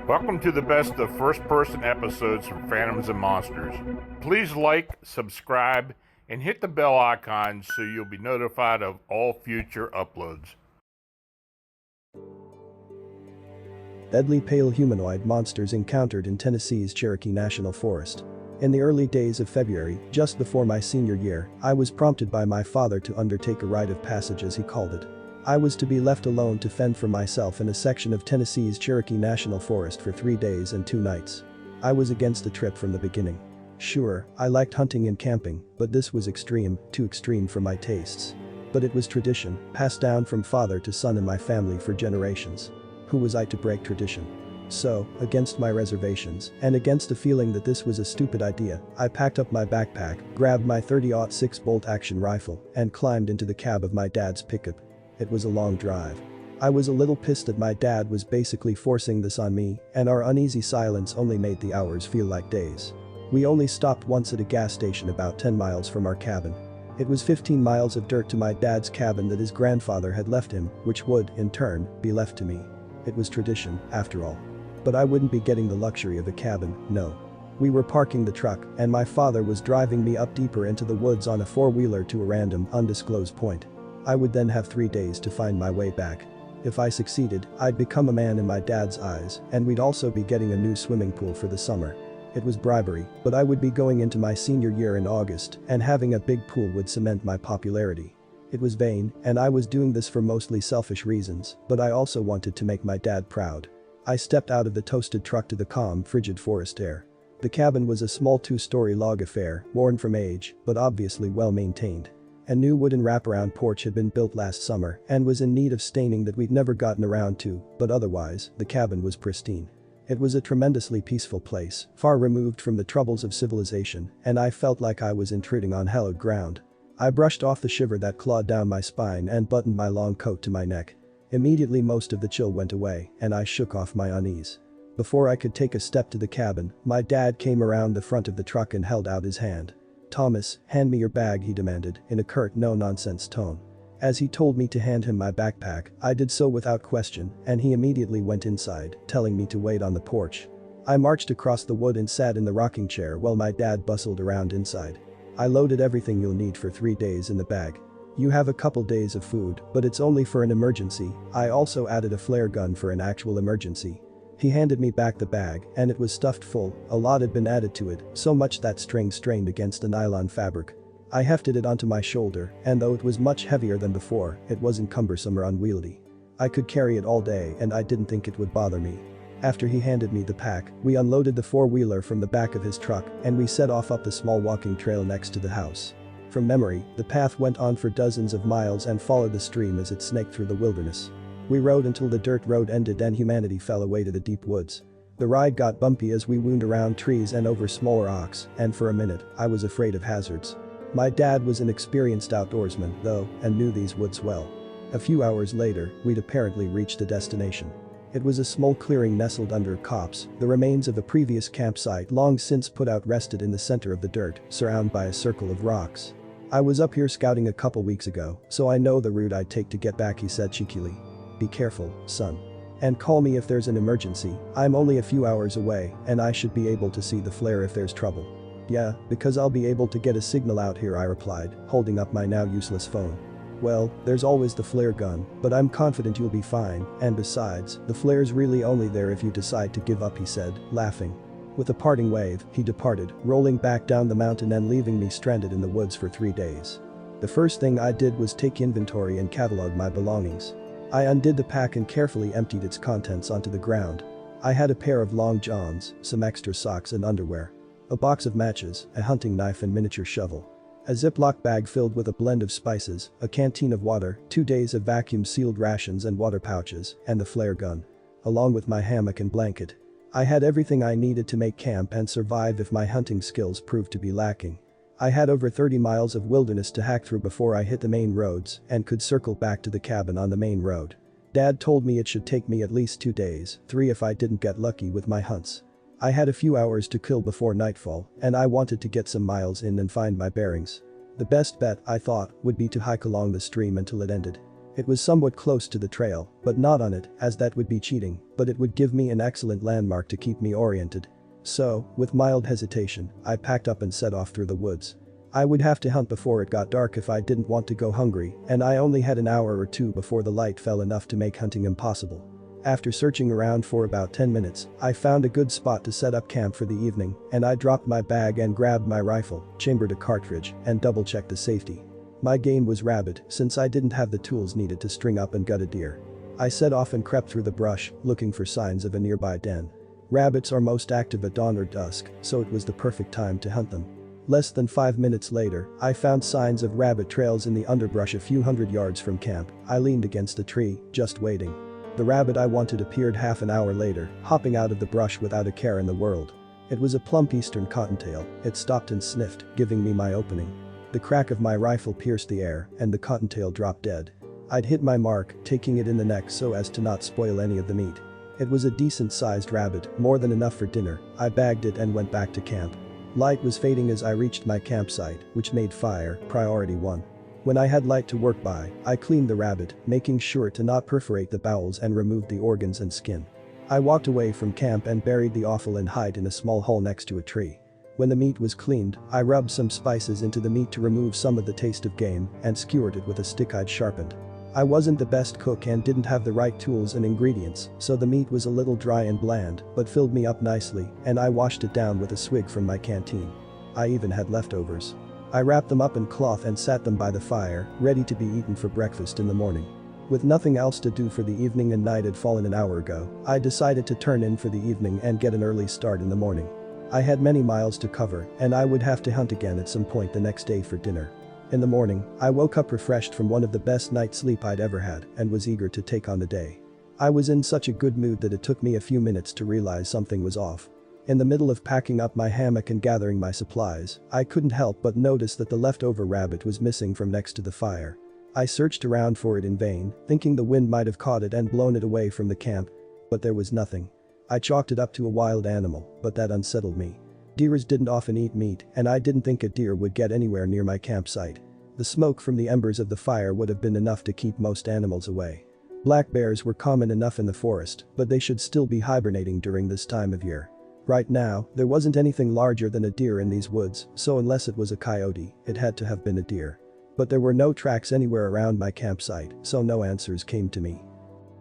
Welcome to the best of first-person episodes from Phantoms and Monsters. Please like, subscribe, and hit the bell icon so you'll be notified of all future uploads. Deadly pale humanoid monsters encountered in Tennessee's Cherokee National Forest. In the early days of February, just before my senior year, I was prompted by my father to undertake a rite of passage, as he called it. I was to be left alone to fend for myself in a section of Tennessee's Cherokee National Forest for 3 days and 2 nights. I was against the trip from the beginning. Sure, I liked hunting and camping, but this was extreme, too extreme for my tastes. But it was tradition, passed down from father to son in my family for generations. Who was I to break tradition? So, against my reservations, and against the feeling that this was a stupid idea, I packed up my backpack, grabbed my .30-06 bolt-action rifle, and climbed into the cab of my dad's pickup. It was a long drive. I was a little pissed that my dad was basically forcing this on me, and our uneasy silence only made the hours feel like days. We only stopped once at a gas station about 10 miles from our cabin. It was 15 miles of dirt to my dad's cabin that his grandfather had left him, which would, in turn, be left to me. It was tradition, after all. But I wouldn't be getting the luxury of a cabin, no. We were parking the truck, and my father was driving me up deeper into the woods on a four-wheeler to a random, undisclosed point. I would then have 3 days to find my way back. If I succeeded, I'd become a man in my dad's eyes, and we'd also be getting a new swimming pool for the summer. It was bribery, but I would be going into my senior year in August, and having a big pool would cement my popularity. It was vain, and I was doing this for mostly selfish reasons, but I also wanted to make my dad proud. I stepped out of the toasted truck to the calm, frigid forest air. The cabin was a small 2-story log affair, worn from age, but obviously well maintained. A new wooden wraparound porch had been built last summer and was in need of staining that we'd never gotten around to, but otherwise, the cabin was pristine. It was a tremendously peaceful place, far removed from the troubles of civilization, and I felt like I was intruding on hallowed ground. I brushed off the shiver that clawed down my spine and buttoned my long coat to my neck. Immediately most of the chill went away, and I shook off my unease. Before I could take a step to the cabin, my dad came around the front of the truck and held out his hand. "Thomas, hand me your bag," he demanded, in a curt, no-nonsense tone. As he told me to hand him my backpack, I did so without question, and he immediately went inside, telling me to wait on the porch. I marched across the wood and sat in the rocking chair while my dad bustled around inside. "I loaded everything you'll need for 3 days in the bag. You have a couple days of food, but it's only for an emergency." I also added a flare gun for an actual emergency. He handed me back the bag, and it was stuffed full. A lot had been added to it, so much that string strained against the nylon fabric. I hefted it onto my shoulder, and though it was much heavier than before, it wasn't cumbersome or unwieldy. I could carry it all day, and I didn't think it would bother me. After he handed me the pack, we unloaded the four-wheeler from the back of his truck, and we set off up the small walking trail next to the house. From memory, the path went on for dozens of miles and followed the stream as it snaked through the wilderness. We rode until the dirt road ended and humanity fell away to the deep woods. The ride got bumpy as we wound around trees and over small rocks, and for a minute, I was afraid of hazards. My dad was an experienced outdoorsman, though, and knew these woods well. A few hours later, we'd apparently reached the destination. It was a small clearing nestled under a copse, the remains of a previous campsite long since put out rested in the center of the dirt, surrounded by a circle of rocks. "I was up here scouting a couple weeks ago, so I know the route I'd take to get back," he said cheekily. "Be careful, son. And call me if there's an emergency. I'm only a few hours away, and I should be able to see the flare if there's trouble." "Yeah, because I'll be able to get a signal out here," I replied, holding up my now useless phone. "Well, there's always the flare gun, but I'm confident you'll be fine, and besides, the flare's really only there if you decide to give up," he said, laughing. With a parting wave, he departed, rolling back down the mountain and leaving me stranded in the woods for 3 days. The first thing I did was take inventory and catalog my belongings. I undid the pack and carefully emptied its contents onto the ground. I had a pair of long johns, some extra socks and underwear, a box of matches, a hunting knife and miniature shovel, a Ziploc bag filled with a blend of spices, a canteen of water, 2 days of vacuum-sealed rations and water pouches, and the flare gun, along with my hammock and blanket. I had everything I needed to make camp and survive if my hunting skills proved to be lacking. I had over 30 miles of wilderness to hack through before I hit the main roads and could circle back to the cabin on the main road. Dad told me it should take me at least 2 days, 3 if I didn't get lucky with my hunts. I had a few hours to kill before nightfall, and I wanted to get some miles in and find my bearings. The best bet, I thought, would be to hike along the stream until it ended. It was somewhat close to the trail, but not on it, as that would be cheating, but it would give me an excellent landmark to keep me oriented. So, with mild hesitation, I packed up and set off through the woods. I would have to hunt before it got dark if I didn't want to go hungry, and I only had an hour or two before the light fell enough to make hunting impossible. After searching around for about 10 minutes, I found a good spot to set up camp for the evening, and I dropped my bag and grabbed my rifle, chambered a cartridge, and double-checked the safety. My game was rabbit, since I didn't have the tools needed to string up and gut a deer. I set off and crept through the brush, looking for signs of a nearby den. Rabbits are most active at dawn or dusk, so it was the perfect time to hunt them. Less than 5 minutes later, I found signs of rabbit trails in the underbrush a few hundred yards from camp. I leaned against a tree, just waiting. The rabbit I wanted appeared half an hour later, hopping out of the brush without a care in the world. It was a plump eastern cottontail. It stopped and sniffed, giving me my opening. The crack of my rifle pierced the air, and the cottontail dropped dead. I'd hit my mark, taking it in the neck so as to not spoil any of the meat. It was a decent-sized rabbit, more than enough for dinner. I bagged it and went back to camp. Light was fading as I reached my campsite, which made fire priority 1. When I had light to work by, I cleaned the rabbit, making sure to not perforate the bowels and removed the organs and skin. I walked away from camp and buried the offal and hide in a small hole next to a tree. When the meat was cleaned, I rubbed some spices into the meat to remove some of the taste of game and skewered it with a stick I'd sharpened. I wasn't the best cook and didn't have the right tools and ingredients, so the meat was a little dry and bland, but filled me up nicely, and I washed it down with a swig from my canteen. I even had leftovers. I wrapped them up in cloth and sat them by the fire, ready to be eaten for breakfast in the morning. With nothing else to do for the evening and night had fallen an hour ago, I decided to turn in for the evening and get an early start in the morning. I had many miles to cover, and I would have to hunt again at some point the next day for dinner. In the morning, I woke up refreshed from one of the best night's sleep I'd ever had and was eager to take on the day. I was in such a good mood that it took me a few minutes to realize something was off. In the middle of packing up my hammock and gathering my supplies, I couldn't help but notice that the leftover rabbit was missing from next to the fire. I searched around for it in vain, thinking the wind might have caught it and blown it away from the camp. But there was nothing. I chalked it up to a wild animal, but that unsettled me. Deers didn't often eat meat, and I didn't think a deer would get anywhere near my campsite. The smoke from the embers of the fire would have been enough to keep most animals away. Black bears were common enough in the forest, but they should still be hibernating during this time of year. Right now, there wasn't anything larger than a deer in these woods, so unless it was a coyote, it had to have been a deer. But there were no tracks anywhere around my campsite, so no answers came to me.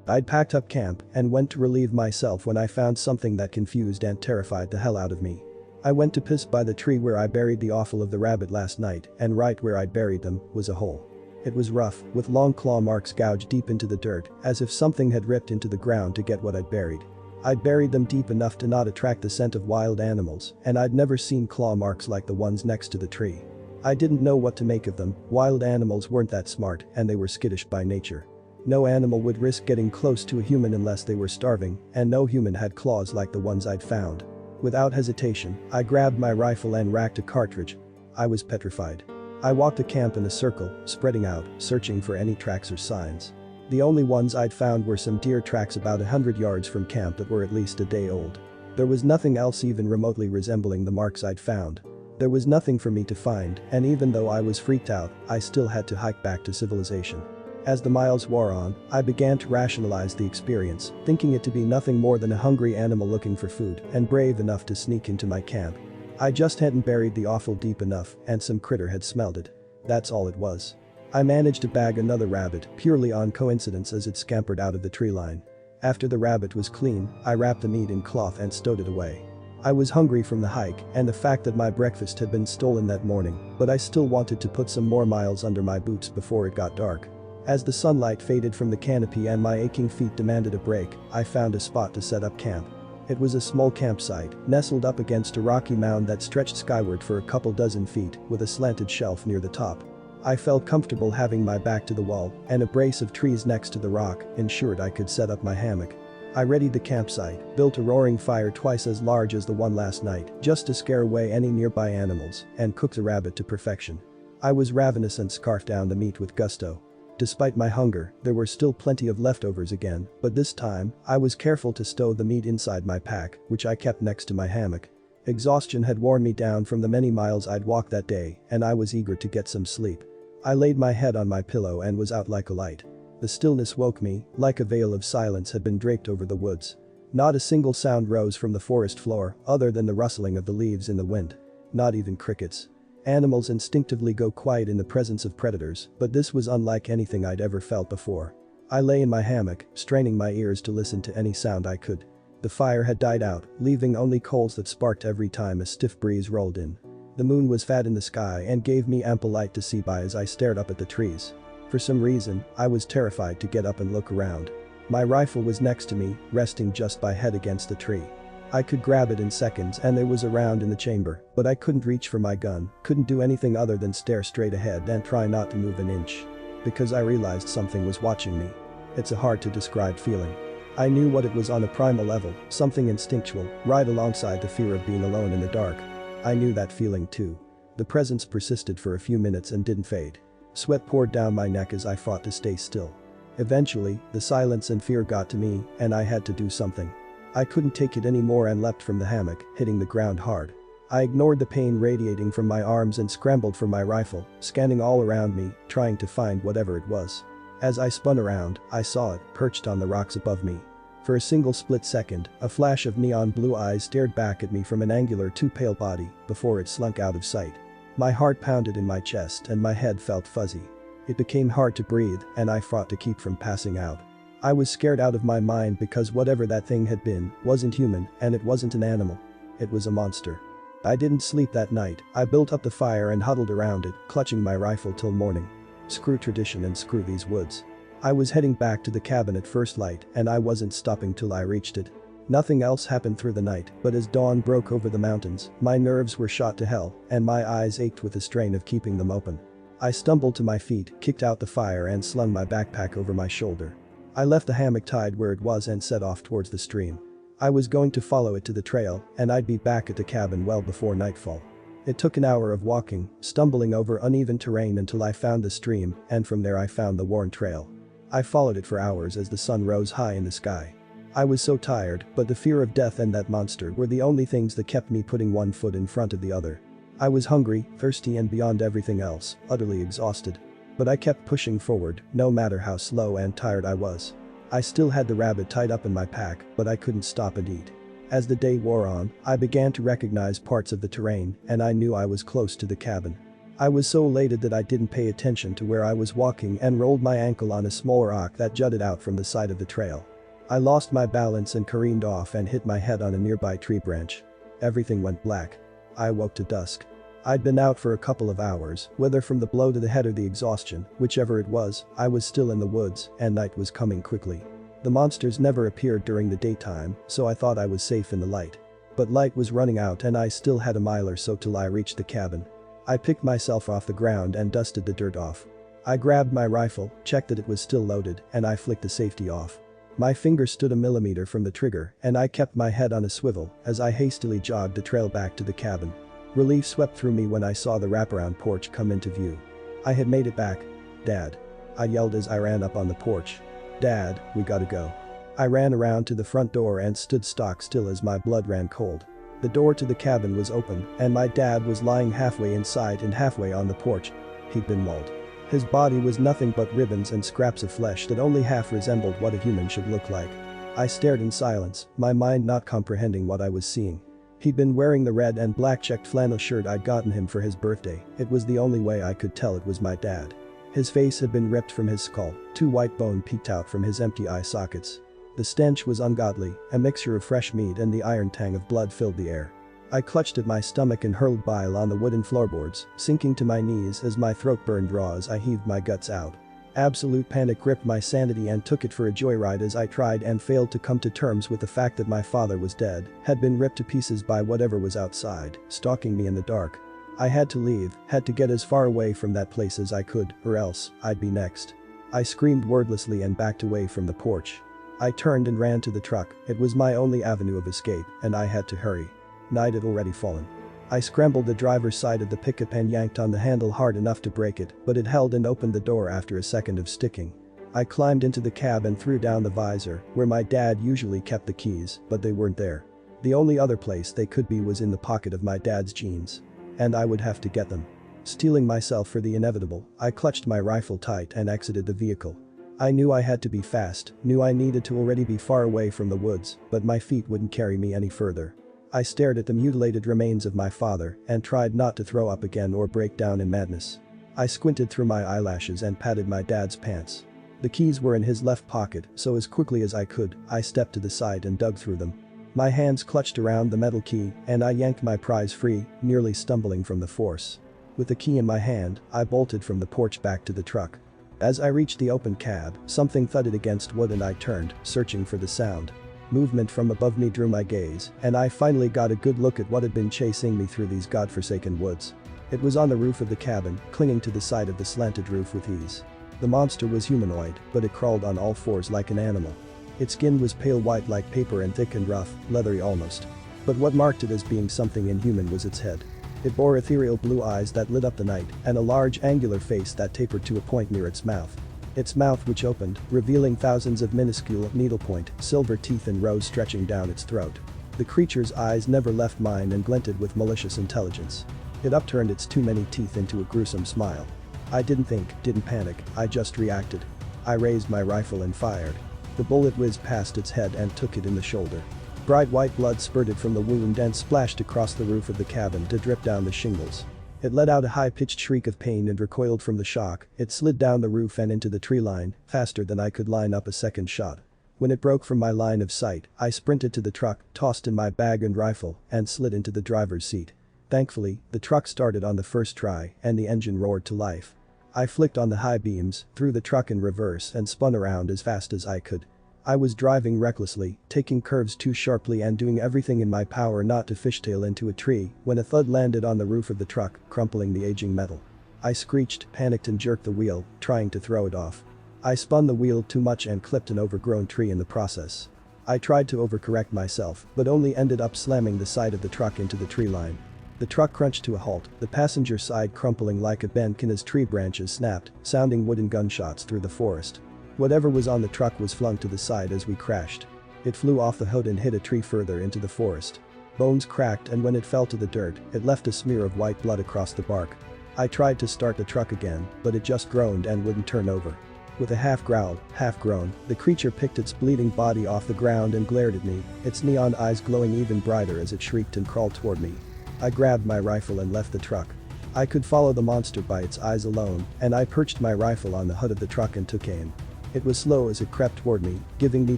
I'd packed up camp and went to relieve myself when I found something that confused and terrified the hell out of me. I went to piss by the tree where I buried the offal of the rabbit last night, and right where I'd buried them was a hole. It was rough, with long claw marks gouged deep into the dirt, as if something had ripped into the ground to get what I'd buried. I'd buried them deep enough to not attract the scent of wild animals, and I'd never seen claw marks like the ones next to the tree. I didn't know what to make of them. Wild animals weren't that smart, and they were skittish by nature. No animal would risk getting close to a human unless they were starving, and no human had claws like the ones I'd found. Without hesitation, I grabbed my rifle and racked a cartridge. I was petrified. I walked the camp in a circle, spreading out, searching for any tracks or signs. The only ones I'd found were some deer tracks about 100 yards from camp that were at least a day old. There was nothing else even remotely resembling the marks I'd found. There was nothing for me to find, and even though I was freaked out, I still had to hike back to civilization. As the miles wore on, I began to rationalize the experience, thinking it to be nothing more than a hungry animal looking for food and brave enough to sneak into my camp. I just hadn't buried the offal deep enough, and some critter had smelled it. That's all it was. I managed to bag another rabbit purely on coincidence as it scampered out of the tree line. After the rabbit was clean, I wrapped the meat in cloth and stowed it away. I was hungry from the hike and the fact that my breakfast had been stolen that morning, but I still wanted to put some more miles under my boots before it got dark. As the sunlight faded from the canopy and my aching feet demanded a break, I found a spot to set up camp. It was a small campsite, nestled up against a rocky mound that stretched skyward for a couple dozen feet, with a slanted shelf near the top. I felt comfortable having my back to the wall, and a brace of trees next to the rock ensured I could set up my hammock. I readied the campsite, built a roaring fire twice as large as the one last night, just to scare away any nearby animals, and cooked the rabbit to perfection. I was ravenous and scarfed down the meat with gusto. Despite my hunger, there were still plenty of leftovers again, but this time, I was careful to stow the meat inside my pack, which I kept next to my hammock. Exhaustion had worn me down from the many miles I'd walked that day, and I was eager to get some sleep. I laid my head on my pillow and was out like a light. The stillness woke me, like a veil of silence had been draped over the woods. Not a single sound rose from the forest floor, other than the rustling of the leaves in the wind. Not even crickets. Animals instinctively go quiet in the presence of predators, but this was unlike anything I'd ever felt before. I lay in my hammock, straining my ears to listen to any sound I could. The fire had died out, leaving only coals that sparked every time a stiff breeze rolled in. The moon was fat in the sky and gave me ample light to see by as I stared up at the trees. For some reason, I was terrified to get up and look around. My rifle was next to me, resting just by head against the tree. I could grab it in seconds and there was a round in the chamber, but I couldn't reach for my gun, couldn't do anything other than stare straight ahead and try not to move an inch. Because I realized something was watching me. It's a hard to describe feeling. I knew what it was on a primal level, something instinctual, right alongside the fear of being alone in the dark. I knew that feeling too. The presence persisted for a few minutes and didn't fade. Sweat poured down my neck as I fought to stay still. Eventually, the silence and fear got to me, and I had to do something. I couldn't take it anymore and leapt from the hammock, hitting the ground hard. I ignored the pain radiating from my arms and scrambled for my rifle, scanning all around me, trying to find whatever it was. As I spun around, I saw it, perched on the rocks above me. For a single split second, a flash of neon blue eyes stared back at me from an angular too pale body, before it slunk out of sight. My heart pounded in my chest and my head felt fuzzy. It became hard to breathe, and I fought to keep from passing out. I was scared out of my mind because whatever that thing had been wasn't human, and it wasn't an animal. It was a monster. I didn't sleep that night. I built up the fire and huddled around it, clutching my rifle till morning. Screw tradition and screw these woods. I was heading back to the cabin at first light, and I wasn't stopping till I reached it. Nothing else happened through the night, but as dawn broke over the mountains, my nerves were shot to hell, and my eyes ached with the strain of keeping them open. I stumbled to my feet, kicked out the fire and slung my backpack over my shoulder. I left the hammock tied where it was and set off towards the stream. I was going to follow it to the trail, and I'd be back at the cabin well before nightfall. It took an hour of walking, stumbling over uneven terrain until I found the stream, and from there I found the worn trail. I followed it for hours as the sun rose high in the sky. I was so tired, but the fear of death and that monster were the only things that kept me putting one foot in front of the other. I was hungry, thirsty and beyond everything else, utterly exhausted. But I kept pushing forward, no matter how slow and tired I was. I still had the rabbit tied up in my pack, but I couldn't stop and eat. As the day wore on, I began to recognize parts of the terrain, and I knew I was close to the cabin. I was so elated that I didn't pay attention to where I was walking and rolled my ankle on a small rock that jutted out from the side of the trail. I lost my balance and careened off and hit my head on a nearby tree branch. Everything went black. I woke to dusk. I'd been out for a couple of hours, whether from the blow to the head or the exhaustion, whichever it was, I was still in the woods, and night was coming quickly. The monsters never appeared during the daytime, so I thought I was safe in the light. But light was running out and I still had a mile or so till I reached the cabin. I picked myself off the ground and dusted the dirt off. I grabbed my rifle, checked that it was still loaded, and I flicked the safety off. My finger stood a millimeter from the trigger, and I kept my head on a swivel as I hastily jogged the trail back to the cabin. Relief swept through me when I saw the wraparound porch come into view. I had made it back. Dad. I yelled as I ran up on the porch. Dad, we gotta go. I ran around to the front door and stood stock still as my blood ran cold. The door to the cabin was open, and my dad was lying halfway inside and halfway on the porch. He'd been mauled. His body was nothing but ribbons and scraps of flesh that only half resembled what a human should look like. I stared in silence, my mind not comprehending what I was seeing. He'd been wearing the red and black checked flannel shirt I'd gotten him for his birthday. It was the only way I could tell it was my dad. His face had been ripped from his skull, 2 white bones peeked out from his empty eye sockets. The stench was ungodly, a mixture of fresh meat and the iron tang of blood filled the air. I clutched at my stomach and hurled bile on the wooden floorboards, sinking to my knees as my throat burned raw as I heaved my guts out. Absolute panic gripped my sanity and took it for a joyride as I tried and failed to come to terms with the fact that my father was dead, had been ripped to pieces by whatever was outside, stalking me in the dark. I had to leave, had to get as far away from that place as I could, or else I'd be next. I screamed wordlessly and backed away from the porch. I turned and ran to the truck. It was my only avenue of escape, and I had to hurry. Night had already fallen. I scrambled the driver's side of the pickup and yanked on the handle hard enough to break it, but it held and opened the door after a second of sticking. I climbed into the cab and threw down the visor, where my dad usually kept the keys, but they weren't there. The only other place they could be was in the pocket of my dad's jeans. And I would have to get them. Steeling myself for the inevitable, I clutched my rifle tight and exited the vehicle. I knew I had to be fast, knew I needed to already be far away from the woods, but my feet wouldn't carry me any further. I stared at the mutilated remains of my father and tried not to throw up again or break down in madness. I squinted through my eyelashes and patted my dad's pants. The keys were in his left pocket, so as quickly as I could, I stepped to the side and dug through them. My hands clutched around the metal key and I yanked my prize free, nearly stumbling from the force. With the key in my hand, I bolted from the porch back to the truck. As I reached the open cab, something thudded against wood and I turned, searching for the sound. Movement from above me drew my gaze, and I finally got a good look at what had been chasing me through these godforsaken woods. It was on the roof of the cabin, clinging to the side of the slanted roof with ease. The monster was humanoid, but it crawled on all fours like an animal. Its skin was pale white like paper and thick and rough, leathery almost. But what marked it as being something inhuman was its head. It bore ethereal blue eyes that lit up the night and a large angular face that tapered to a point near its mouth. Its mouth which opened, revealing thousands of minuscule needlepoint, silver teeth in rows stretching down its throat. The creature's eyes never left mine and glinted with malicious intelligence. It upturned its too many teeth into a gruesome smile. I didn't think, didn't panic, I just reacted. I raised my rifle and fired. The bullet whizzed past its head and took it in the shoulder. Bright white blood spurted from the wound and splashed across the roof of the cabin to drip down the shingles. It let out a high-pitched shriek of pain and recoiled from the shock. It slid down the roof and into the tree line, faster than I could line up a second shot. When it broke from my line of sight, I sprinted to the truck, tossed in my bag and rifle, and slid into the driver's seat. Thankfully, the truck started on the first try and the engine roared to life. I flicked on the high beams, threw the truck in reverse and spun around as fast as I could. I was driving recklessly, taking curves too sharply and doing everything in my power not to fishtail into a tree when a thud landed on the roof of the truck, crumpling the aging metal. I screeched, panicked and jerked the wheel, trying to throw it off. I spun the wheel too much and clipped an overgrown tree in the process. I tried to overcorrect myself, but only ended up slamming the side of the truck into the tree line. The truck crunched to a halt, the passenger side crumpling like a benkin as tree branches snapped, sounding wooden gunshots through the forest. Whatever was on the truck was flung to the side as we crashed. It flew off the hood and hit a tree further into the forest. Bones cracked and when it fell to the dirt, it left a smear of white blood across the bark. I tried to start the truck again, but it just groaned and wouldn't turn over. With a half growl, half groan, the creature picked its bleeding body off the ground and glared at me, its neon eyes glowing even brighter as it shrieked and crawled toward me. I grabbed my rifle and left the truck. I could follow the monster by its eyes alone, and I perched my rifle on the hood of the truck and took aim. It was slow as it crept toward me, giving me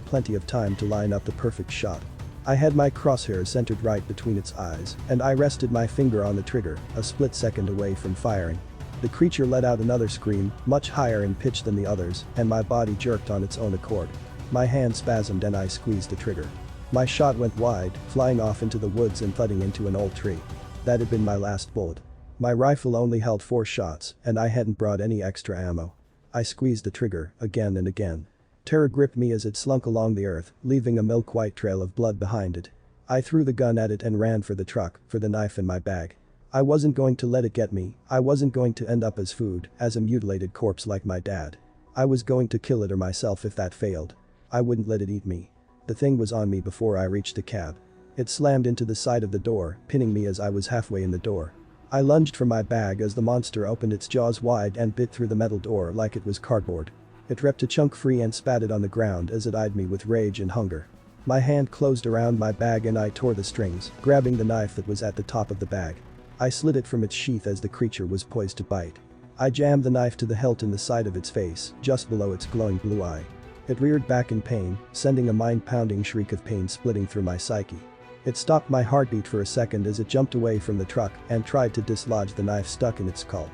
plenty of time to line up the perfect shot. I had my crosshairs centered right between its eyes, and I rested my finger on the trigger, a split second away from firing. The creature let out another scream, much higher in pitch than the others, and my body jerked on its own accord. My hand spasmed and I squeezed the trigger. My shot went wide, flying off into the woods and thudding into an old tree. That had been my last bullet. My rifle only held 4 shots, and I hadn't brought any extra ammo. I squeezed the trigger, again and again. Terror gripped me as it slunk along the earth, leaving a milk-white trail of blood behind it. I threw the gun at it and ran for the truck, for the knife in my bag. I wasn't going to let it get me, I wasn't going to end up as food, as a mutilated corpse like my dad. I was going to kill it or myself if that failed. I wouldn't let it eat me. The thing was on me before I reached the cab. It slammed into the side of the door, pinning me as I was halfway in the door. I lunged for my bag as the monster opened its jaws wide and bit through the metal door like it was cardboard. It ripped a chunk free and spat it on the ground as it eyed me with rage and hunger. My hand closed around my bag and I tore the strings, grabbing the knife that was at the top of the bag. I slid it from its sheath as the creature was poised to bite. I jammed the knife to the hilt in the side of its face, just below its glowing blue eye. It reared back in pain, sending a mind-pounding shriek of pain splitting through my psyche. It stopped my heartbeat for a second as it jumped away from the truck and tried to dislodge the knife stuck in its skull.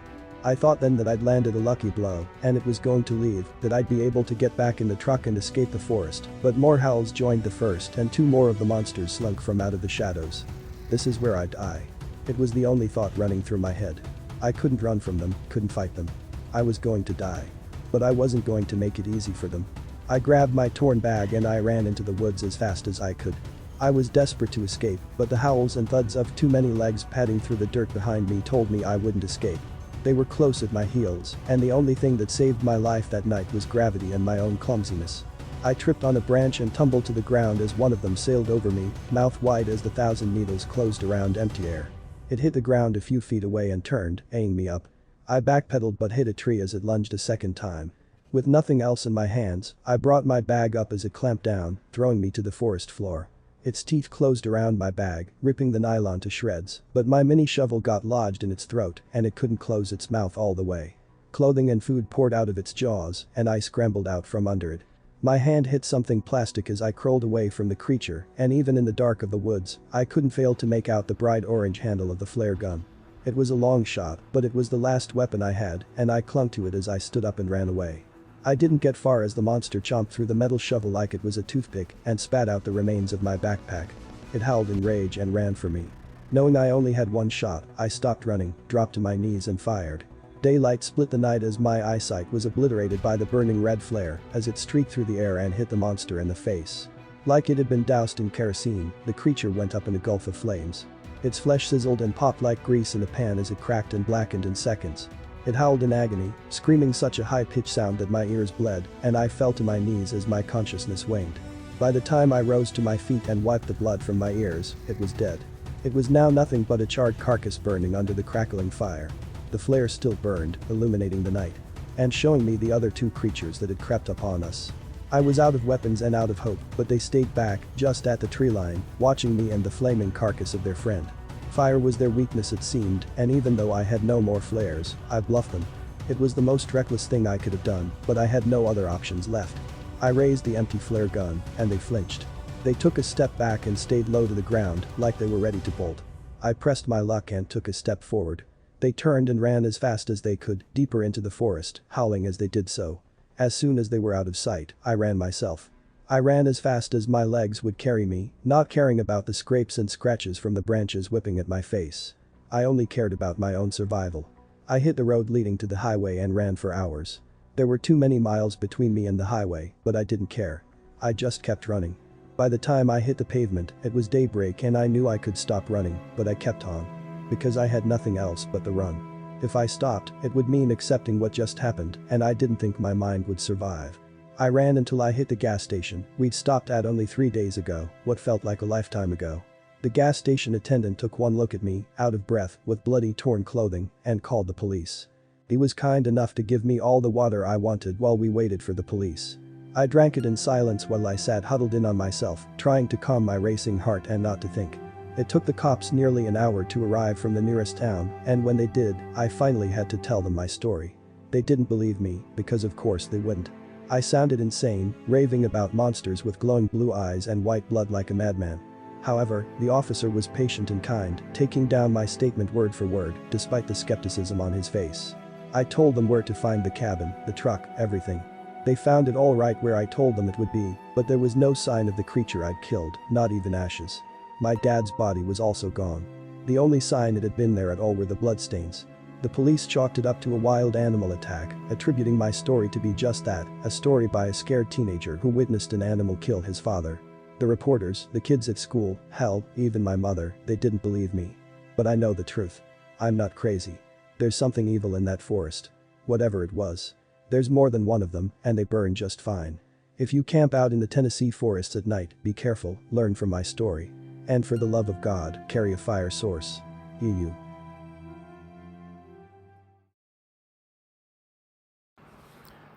I thought then that I'd landed a lucky blow and it was going to leave, that I'd be able to get back in the truck and escape the forest, but more howls joined the first and 2 more of the monsters slunk from out of the shadows. This is where I'd die. It was the only thought running through my head. I couldn't run from them, couldn't fight them. I was going to die. But I wasn't going to make it easy for them. I grabbed my torn bag and I ran into the woods as fast as I could. I was desperate to escape, but the howls and thuds of too many legs padding through the dirt behind me told me I wouldn't escape. They were close at my heels, and the only thing that saved my life that night was gravity and my own clumsiness. I tripped on a branch and tumbled to the ground as one of them sailed over me, mouth wide as the 1,000 needles closed around empty air. It hit the ground a few feet away and turned, eyeing me up. I backpedaled but hit a tree as it lunged a second time. With nothing else in my hands, I brought my bag up as it clamped down, throwing me to the forest floor. Its teeth closed around my bag, ripping the nylon to shreds, but my mini shovel got lodged in its throat and it couldn't close its mouth all the way. Clothing and food poured out of its jaws, and I scrambled out from under it. My hand hit something plastic as I crawled away from the creature, and even in the dark of the woods, I couldn't fail to make out the bright orange handle of the flare gun. It was a long shot, but it was the last weapon I had, and I clung to it as I stood up and ran away. I didn't get far as the monster chomped through the metal shovel like it was a toothpick and spat out the remains of my backpack. It howled in rage and ran for me. Knowing I only had one shot, I stopped running, dropped to my knees and fired. Daylight split the night as my eyesight was obliterated by the burning red flare as it streaked through the air and hit the monster in the face. Like it had been doused in kerosene, the creature went up in a gulf of flames. Its flesh sizzled and popped like grease in a pan as it cracked and blackened in seconds. It howled in agony, screaming such a high-pitched sound that my ears bled, and I fell to my knees as my consciousness waned. By the time I rose to my feet and wiped the blood from my ears, it was dead. It was now nothing but a charred carcass burning under the crackling fire. The flare still burned, illuminating the night. And showing me the other two creatures that had crept upon us. I was out of weapons and out of hope, but they stayed back, just at the tree line, watching me and the flaming carcass of their friend. Fire was their weakness it seemed, and even though I had no more flares, I bluffed them. It was the most reckless thing I could have done, but I had no other options left. I raised the empty flare gun, and they flinched. They took a step back and stayed low to the ground, like they were ready to bolt. I pressed my luck and took a step forward. They turned and ran as fast as they could, deeper into the forest, howling as they did so. As soon as they were out of sight, I ran myself. I ran as fast as my legs would carry me, not caring about the scrapes and scratches from the branches whipping at my face. I only cared about my own survival. I hit the road leading to the highway and ran for hours. There were too many miles between me and the highway, but I didn't care. I just kept running. By the time I hit the pavement, it was daybreak and I knew I could stop running, but I kept on. Because I had nothing else but the run. If I stopped, it would mean accepting what just happened, and I didn't think my mind would survive. I ran until I hit the gas station we'd stopped at only 3 days ago, what felt like a lifetime ago. The gas station attendant took one look at me, out of breath, with bloody torn clothing, and called the police. He was kind enough to give me all the water I wanted while we waited for the police. I drank it in silence while I sat huddled in on myself, trying to calm my racing heart and not to think. It took the cops nearly an hour to arrive from the nearest town, and when they did, I finally had to tell them my story. They didn't believe me, because of course they wouldn't. I sounded insane, raving about monsters with glowing blue eyes and white blood like a madman. However, the officer was patient and kind, taking down my statement word for word, despite the skepticism on his face. I told them where to find the cabin, the truck, everything. They found it all right where I told them it would be, but there was no sign of the creature I'd killed, not even ashes. My dad's body was also gone. The only sign it had been there at all were the bloodstains. The police chalked it up to a wild animal attack, attributing my story to be just that, a story by a scared teenager who witnessed an animal kill his father. The reporters, the kids at school, hell, even my mother, they didn't believe me. But I know the truth. I'm not crazy. There's something evil in that forest. Whatever it was. There's more than one of them, and they burn just fine. If you camp out in the Tennessee forests at night, be careful, learn from my story. And for the love of God, carry a fire source. EU.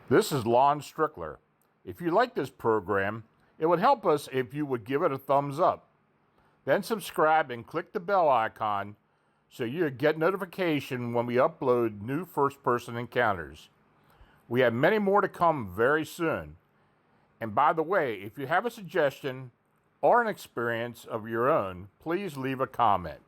This is Lon Strickler. If you like this program, it would help us if you would give it a thumbs up. Then subscribe and click the bell icon so you get notification when we upload new first-person encounters. We have many more to come very soon. And by the way, if you have a suggestion or an experience of your own, please leave a comment.